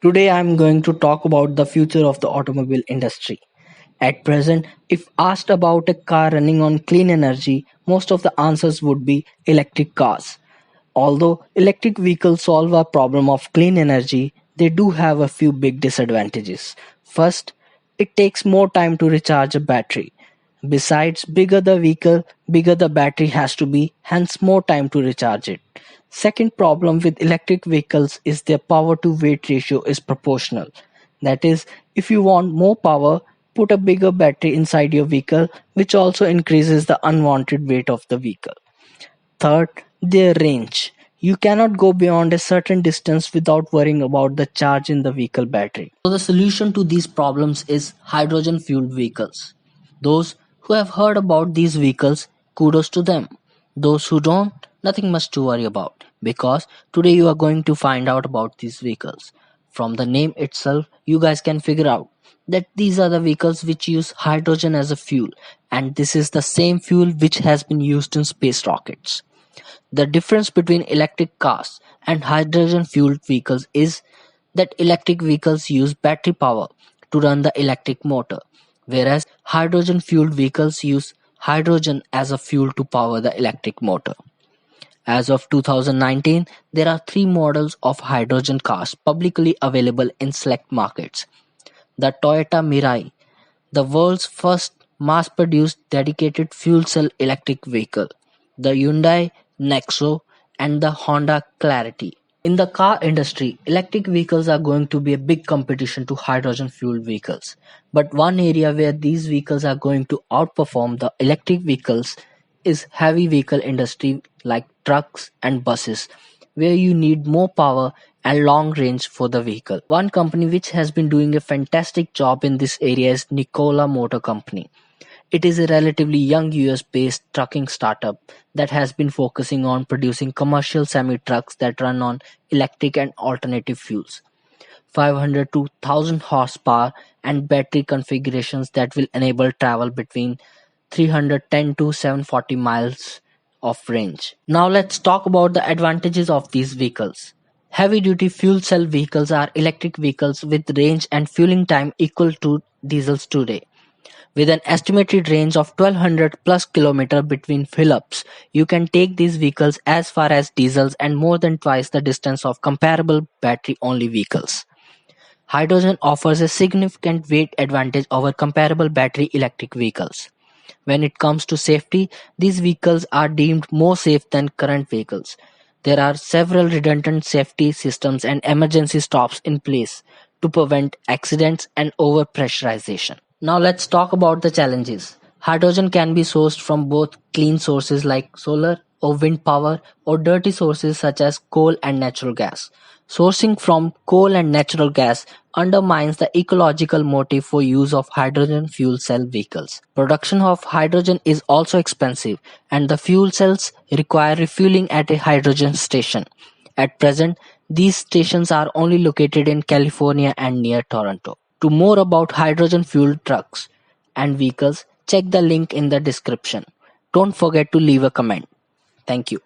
Today I'm going to talk about the future of the automobile industry. At present, if asked about a car running on clean energy, most of the answers would be electric cars. Although electric vehicles solve our problem of clean energy, they do have a few big disadvantages. First, it takes more time to recharge a battery. Besides, bigger the vehicle, bigger the battery has to be, hence more time to recharge it. Second problem with electric vehicles is their power to weight ratio is proportional. That is, if you want more power, put a bigger battery inside your vehicle, which also increases the unwanted weight of the vehicle. Third, their range. You cannot go beyond a certain distance without worrying about the charge in the vehicle battery. So the solution to these problems is hydrogen fueled vehicles. Those who have heard about these vehicles, kudos to them. Those who don't, nothing much to worry about because today you are going to find out about these vehicles. From the name itself, you guys can figure out that these are the vehicles which use hydrogen as a fuel, and this is the same fuel which has been used in space rockets. The difference between electric cars and hydrogen fueled vehicles is that electric vehicles use battery power to run the electric motor, whereas hydrogen fueled vehicles use hydrogen as a fuel to power the electric motor. As of 2019, there are three models of hydrogen cars publicly available in select markets. The Toyota Mirai, the world's first mass-produced dedicated fuel cell electric vehicle, the Hyundai Nexo, and the Honda Clarity. In the car industry, electric vehicles are going to be a big competition to hydrogen fueled vehicles. But one area where these vehicles are going to outperform the electric vehicles is heavy vehicle industry like trucks and buses, where you need more power and long range for the vehicle. One company which has been doing a fantastic job in this area is Nikola Motor Company. It is a relatively young US-based trucking startup that has been focusing on producing commercial semi-trucks that run on electric and alternative fuels. 500 to 1000 horsepower and battery configurations that will enable travel between 310 to 740 miles of range. Now let's talk about the advantages of these vehicles. Heavy duty fuel cell vehicles are electric vehicles with range and fueling time equal to diesels today. With an estimated range of 1200 plus kilometer between fill-ups, you can take these vehicles as far as diesels and more than twice the distance of comparable battery-only vehicles. Hydrogen offers a significant weight advantage over comparable battery electric vehicles. When it comes to safety, these vehicles are deemed more safe than current vehicles. There are several redundant safety systems and emergency stops in place to prevent accidents and overpressurization. Now let's talk about the challenges. Hydrogen can be sourced from both clean sources like solar or wind power or dirty sources such as coal and natural gas. Sourcing from coal and natural gas undermines the ecological motive for use of hydrogen fuel cell vehicles. Production of hydrogen is also expensive and the fuel cells require refueling at a hydrogen station. At present, these stations are only located in California and near Toronto. To more about hydrogen fueled trucks and vehicles, check the link in the description. Don't forget to leave a comment. Thank you.